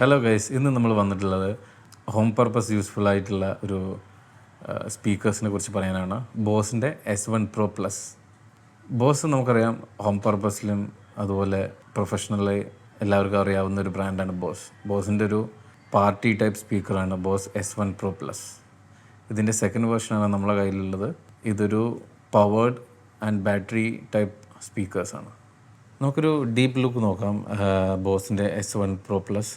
Hello guys, ഇന്ന് നമ്മൾ വന്നിട്ടുള്ളത് ഹോം പർപ്പസ് യൂസ്ഫുൾ ആയിട്ടുള്ള ഒരു സ്പീക്കേഴ്സിനെ കുറിച്ച് പറയാനാണ്. ബോസിൻ്റെ S1 Pro Plus. ബോസ് നമുക്കറിയാം, ഹോം പർപ്പസിലും അതുപോലെ പ്രൊഫഷണലി എല്ലാവർക്കും അറിയാവുന്ന ഒരു ബ്രാൻഡാണ് ബോസിൻ്റെ ഒരു പാർട്ടി ടൈപ്പ് സ്പീക്കറാണ് ബോസ് S1 Pro Plus. ഇതിൻ്റെ സെക്കൻഡ് വേർഷനാണ് നമ്മളെ കയ്യിലുള്ളത്. ഇതൊരു പവേർഡ് ആൻഡ് ബാറ്ററി ടൈപ്പ് സ്പീക്കേഴ്സാണ്. നമുക്കൊരു ഡീപ്പ് ലുക്ക് നോക്കാം ബോസിൻ്റെ S1 Pro Plus.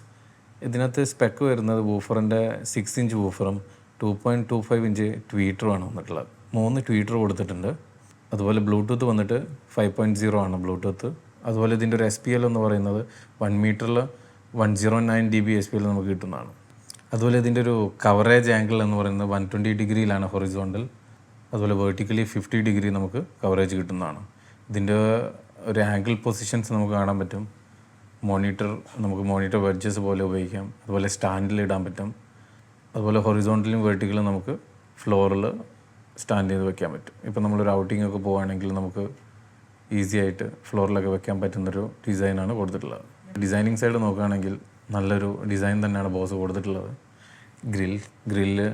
ഇതിനകത്ത് സ്പെക്ക് വരുന്നത് വൂഫറിൻ്റെ 6 ഇഞ്ച് വൂഫറും 2.25 ഇഞ്ച് ട്വീറ്ററുമാണ് വന്നിട്ടുള്ളത്. 3 ട്വീറ്റർ കൊടുത്തിട്ടുണ്ട്. അതുപോലെ ബ്ലൂടൂത്ത് വന്നിട്ട് 5.0 ആണ് ബ്ലൂടൂത്ത്. അതുപോലെ ഇതിൻ്റെ ഒരു SPL എന്ന് പറയുന്നത് 1 മീറ്ററിൽ 109 dB SPL നമുക്ക് കിട്ടുന്നതാണ്. അതുപോലെ ഇതിൻ്റെ ഒരു കവറേജ് ആംഗിൾ എന്ന് പറയുന്നത് 120 ഡിഗ്രിയിലാണ് ഹൊറിസോണ്ടൽ. അതുപോലെ വേർട്ടിക്കലി 50 ഡിഗ്രി നമുക്ക് കവറേജ് കിട്ടുന്നതാണ്. ഇതിൻ്റെ ഒരു ആംഗിൾ പൊസിഷൻസ് നമുക്ക് കാണാൻ പറ്റും. നമുക്ക് മോണിറ്റർ വെഡ്ജസ് പോലെ ഉപയോഗിക്കാം. അതുപോലെ സ്റ്റാൻഡിൽ ഇടാൻ പറ്റും. അതുപോലെ ഹൊറിസോണ്ടലും വെർട്ടിക്കലും നമുക്ക് ഫ്ലോറിൽ സ്റ്റാൻഡ് ചെയ്ത് വെക്കാൻ പറ്റും. ഇപ്പോൾ നമ്മളൊരു ഔട്ടിംഗ് ഒക്കെ പോവുകയാണെങ്കിൽ നമുക്ക് ഈസി ആയിട്ട് ഫ്ലോറിലൊക്കെ വെക്കാൻ പറ്റുന്നൊരു ഡിസൈനാണ് കൊടുത്തിട്ടുള്ളത്. ഡിസൈനിങ് സൈഡ് നോക്കുകയാണെങ്കിൽ നല്ലൊരു ഡിസൈൻ തന്നെയാണ് ബോസ് കൊടുത്തിട്ടുള്ളത്. ഗ്രില്ല്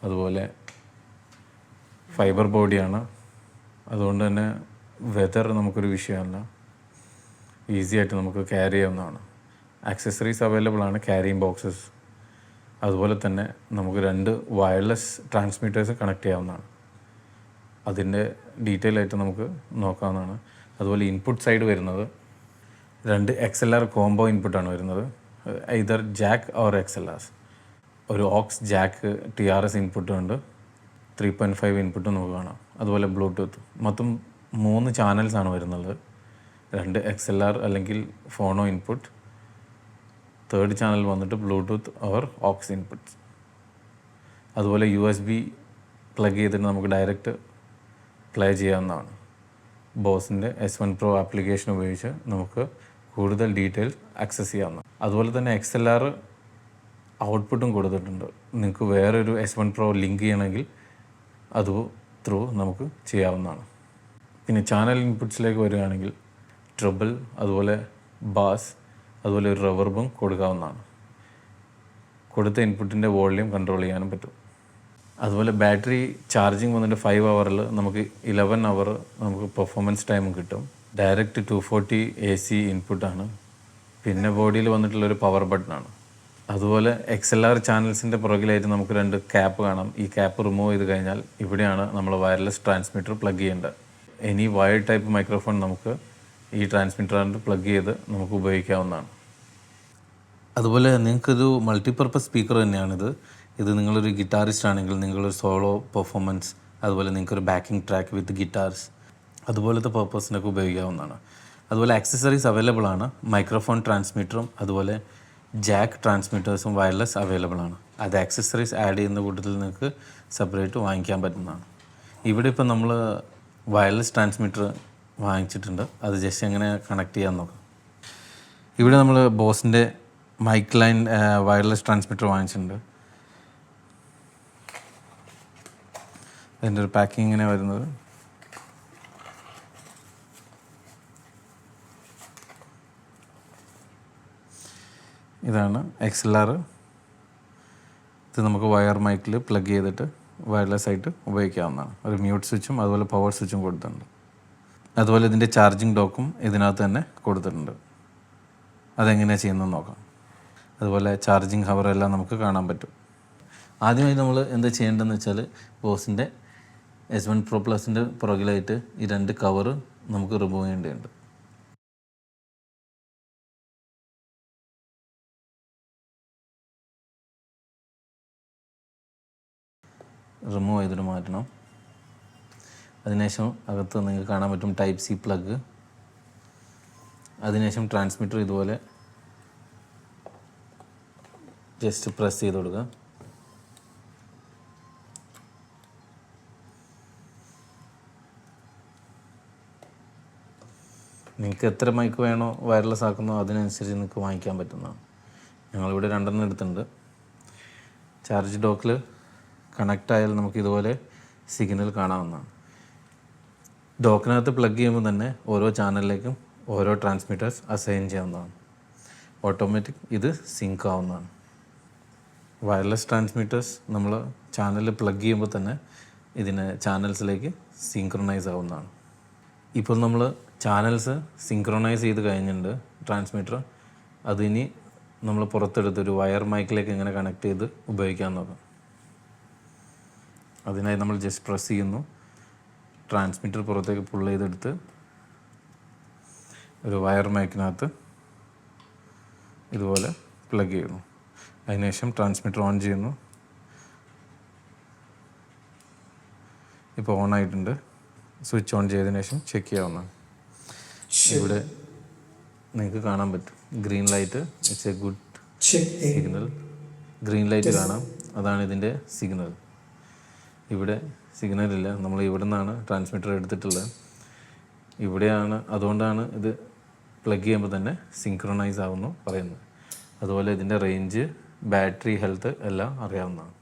അതുപോലെ ഫൈബർ ബോഡിയാണ്. അതുകൊണ്ട് തന്നെ വെതർ നമുക്കൊരു വിഷയമല്ല, ഈസി ആയിട്ട് നമുക്ക് ക്യാരി ചെയ്യാവുന്നതാണ്. ആക്സസറീസ് അവൈലബിൾ ആണ്, ക്യാരിയിങ് ബോക്സസ്. അതുപോലെ തന്നെ നമുക്ക് 2 വയർലെസ് ട്രാൻസ്മിറ്റേഴ്സ് കണക്ട് ചെയ്യാവുന്നതാണ്. അതിൻ്റെ ഡീറ്റെയിൽ ആയിട്ട് നമുക്ക് നോക്കാവുന്നതാണ്. അതുപോലെ ഇൻപുട്ട് സൈഡ് വരുന്നത് 2 XLR കോംബോ ഇൻപുട്ടാണ് വരുന്നത്. either Jack or XLR. ഒരു ഓക്സ് ജാക്ക് TRS ഇൻപുട്ടും ഉണ്ട്, 3.5 ഇൻപുട്ടും നമുക്ക് കാണാം. അതുപോലെ ബ്ലൂടൂത്ത്. മൊത്തം 3 ചാനൽസാണ് വരുന്നത്. 2 XLR അല്ലെങ്കിൽ ഫോണോ ഇൻപുട്ട്, 3rd ചാനൽ വന്നിട്ട് ബ്ലൂടൂത്ത് ഓർ ഓക്സ് ഇൻപുട്ട്. അതുപോലെ USB പ്ലഗ് ചെയ്തിട്ട് നമുക്ക് ഡയറക്റ്റ് പ്ലേ ചെയ്യാവുന്നതാണ്. ബോസിൻ്റെ S1 Pro ആപ്ലിക്കേഷൻ ഉപയോഗിച്ച് നമുക്ക് കൂടുതൽ ഡീറ്റെയിൽസ് ആക്സസ് ചെയ്യാവുന്നതാണ്. അതുപോലെ തന്നെ XLR ഔട്ട്പുട്ടും കൊടുത്തിട്ടുണ്ട്. നിങ്ങൾക്ക് വേറൊരു S1 Pro ലിങ്ക് ചെയ്യണമെങ്കിൽ അത് ത്രൂ നമുക്ക് ചെയ്യാവുന്നതാണ്. പിന്നെ ചാനൽ ഇൻപുട്സിലേക്ക് വരികയാണെങ്കിൽ ട്രിബിൾ, അതുപോലെ ബാസ്, അതുപോലെ ഒരു റിവർബും കൊടുക്കാവുന്നതാണ്. കൊടുത്ത ഇൻപുട്ടിൻ്റെ വോളിയം കൺട്രോൾ ചെയ്യാനും പറ്റും. അതുപോലെ ബാറ്ററി ചാർജിങ് വന്നിട്ട് 5 hours നമുക്ക് 11 hours നമുക്ക് പെർഫോമൻസ് ടൈമും കിട്ടും. ഡയറക്റ്റ് 240 AC ഇൻപുട്ടാണ്. പിന്നെ ബോഡിയിൽ വന്നിട്ടുള്ളൊരു പവർ ബട്ടണാണ്. അതുപോലെ XLR ചാനൽസിൻ്റെ പുറകിലായിട്ട് നമുക്ക് 2 ക്യാപ്പ് കാണാം. ഈ ക്യാപ്പ് റിമൂവ് ചെയ്ത് കഴിഞ്ഞാൽ ഇവിടെയാണ് നമ്മൾ വയർലെസ് ട്രാൻസ്മിറ്റർ പ്ലഗ് ചെയ്യേണ്ടത്. എനി വയർ ടൈപ്പ് മൈക്രോഫോൺ നമുക്ക് ഈ ട്രാൻസ്മിറ്ററിൽ പ്ലഗ് ചെയ്ത് നമുക്ക് ഉപയോഗിക്കാവുന്നതാണ്. അതുപോലെ നിങ്ങൾക്കൊരു മൾട്ടിപർപ്പസ് സ്പീക്കർ തന്നെയാണിത്. ഇത് നിങ്ങളൊരു ഗിറ്റാറിസ്റ്റ് ആണെങ്കിൽ നിങ്ങളൊരു സോളോ പെർഫോമൻസ്, അതുപോലെ നിങ്ങൾക്കൊരു ബാക്കിംഗ് ട്രാക്ക് വിത്ത് ഗിറ്റാർസ്, അതുപോലത്തെ പർപ്പസിനൊക്കെ ഉപയോഗിക്കാവുന്നതാണ്. അതുപോലെ ആക്സസറീസ് അവൈലബിൾ ആണ്. മൈക്രോഫോൺ ട്രാൻസ്മിറ്ററും അതുപോലെ ജാക്ക് ട്രാൻസ്മിറ്റേഴ്സും വയർലെസ് അവൈലബിൾ ആണ്. അത് ആക്സസറീസ് ആഡ് ചെയ്യുന്ന കൂട്ടത്തിൽ നിങ്ങൾക്ക് സെപ്പറേറ്റ് വാങ്ങിക്കാൻ പറ്റുന്നതാണ്. ഇവിടെ ഇപ്പോൾ നമ്മൾ വയർലെസ് ട്രാൻസ്മിറ്റർ വാങ്ങിച്ചിട്ടുണ്ട്. അത് ജസ്റ്റ് എങ്ങനെ കണക്ട് ചെയ്യാൻ നോക്കാം. ഇവിടെ നമ്മൾ ബോസിൻ്റെ മൈക്ക് ലൈൻ വയർലെസ് ട്രാൻസ്മിറ്റർ വാങ്ങിച്ചിട്ടുണ്ട്. അതിൻ്റെ ഒരു പാക്കിംഗ് ഇങ്ങനെ വരുന്നത്. ഇതാണ് XLR. ഇത് നമുക്ക് വയർ മൈക്കിൽ പ്ലഗ് ചെയ്തിട്ട് വയർലെസ് ആയിട്ട് ഉപയോഗിക്കാവുന്നതാണ്. ഒരു മ്യൂട്ട് സ്വിച്ചും അതുപോലെ പവർ സ്വിച്ചും കൊടുത്തിട്ടുണ്ട്. അതുപോലെ ഇതിൻ്റെ ചാർജിങ് ഡോക്കും ഇതിനകത്ത് തന്നെ കൊടുത്തിട്ടുണ്ട്. അതെങ്ങനെയാണ് ചെയ്യുന്നതെന്ന് നോക്കാം. അതുപോലെ ചാർജിങ് ഹവറെല്ലാം നമുക്ക് കാണാൻ പറ്റും. ആദ്യമായി നമ്മൾ എന്താ ചെയ്യേണ്ടതെന്ന് വെച്ചാൽ ബോസിൻ്റെ S1 Pro Plusൻ്റെ പുറകിലായിട്ട് ഈ 2 കവറ് നമുക്ക് റിമൂവ് ചെയ്യേണ്ടതുണ്ട്. റിമൂവ് ചെയ്തിട്ട് മാറ്റണം. അതിനുശേഷം അകത്ത് നിങ്ങൾക്ക് കാണാൻ പറ്റും Type-C പ്ലഗ്. അതിനുശേഷം ട്രാൻസ്മിറ്റർ ഇതുപോലെ ജസ്റ്റ് പ്രസ് ചെയ്ത് കൊടുക്കുക. നിങ്ങൾക്ക് എത്ര മൈക്ക് വേണോ വയർലെസ് ആക്കുന്നോ അതിനനുസരിച്ച് നിങ്ങൾക്ക് വാങ്ങിക്കാൻ പറ്റുന്നതാണ്. ഞങ്ങളിവിടെ 2 എടുത്തിട്ടുണ്ട്. ചാർജ് ഡോക്കിൽ കണക്റ്റ് ആയാൽ നമുക്ക് ഇതുപോലെ സിഗ്നൽ കാണാവുന്നതാണ്. ഡോക്കിനകത്ത് പ്ലഗ് ചെയ്യുമ്പോൾ തന്നെ ഓരോ ചാനലിലേക്കും ഓരോ ട്രാൻസ്മിറ്റേഴ്സ് അസൈൻ ചെയ്യാവുന്നതാണ്. ഓട്ടോമാറ്റിക് ഇത് സിങ്ക് ആവുന്നതാണ്. വയർലെസ് ട്രാൻസ്മിറ്റേഴ്സ് നമ്മൾ ചാനൽ പ്ലഗ് ചെയ്യുമ്പോൾ തന്നെ ഇതിന് ചാനൽസിലേക്ക് സിങ്ക്രണൈസ് ആവുന്നതാണ്. ഇപ്പോൾ നമ്മൾ ചാനൽസ് സിങ്ക്രണൈസ് ചെയ്ത് കഴിഞ്ഞിട്ടുണ്ട് ട്രാൻസ്മിറ്റർ. അതിനി നമ്മൾ പുറത്തെടുത്ത് ഒരു വയർ മൈക്കിലേക്ക് എങ്ങനെ കണക്ട് ചെയ്ത് ഉപയോഗിക്കാൻ നോക്കാം. അതിനായി നമ്മൾ ജസ്റ്റ് പ്രസ് ചെയ്യുന്നു, ട്രാൻസ്മിറ്റർ പുറത്തേക്ക് പുൾ ചെയ്തെടുത്ത് ഒരു വയർ മൈക്കിനകത്ത് ഇതുപോലെ പ്ലഗ് ചെയ്യുന്നു. അതിനുശേഷം ട്രാൻസ്മിറ്റർ ഓൺ ചെയ്യുന്നു. ഇപ്പോൾ ഓൺ ആയിട്ടുണ്ട്. സ്വിച്ച് ഓൺ ചെയ്തതിനു ശേഷം ചെക്ക് ചെയ്യാവുന്നതാണ്. ഇവിടെ നിങ്ങൾക്ക് കാണാൻ പറ്റും green light. It's A good signal. Green light കാണാം, അതാണ് ഇതിൻ്റെ സിഗ്നൽ. ഇവിടെ സിഗ്നലില്ല, നമ്മൾ ഇവിടെ നിന്നാണ് ട്രാൻസ്മിറ്റർ എടുത്തിട്ടുള്ളത്. ഇവിടെയാണ്, അതുകൊണ്ടാണ് ഇത് പ്ലഗ് ചെയ്യുമ്പോൾ തന്നെ സിങ്ക്രണൈസ് ആവുന്നു പറയുന്നത്. അതുപോലെ ഇതിൻ്റെ റേഞ്ച്, ബാറ്ററി ഹെൽത്ത് എല്ലാം അറിയാവുന്നതാണ്.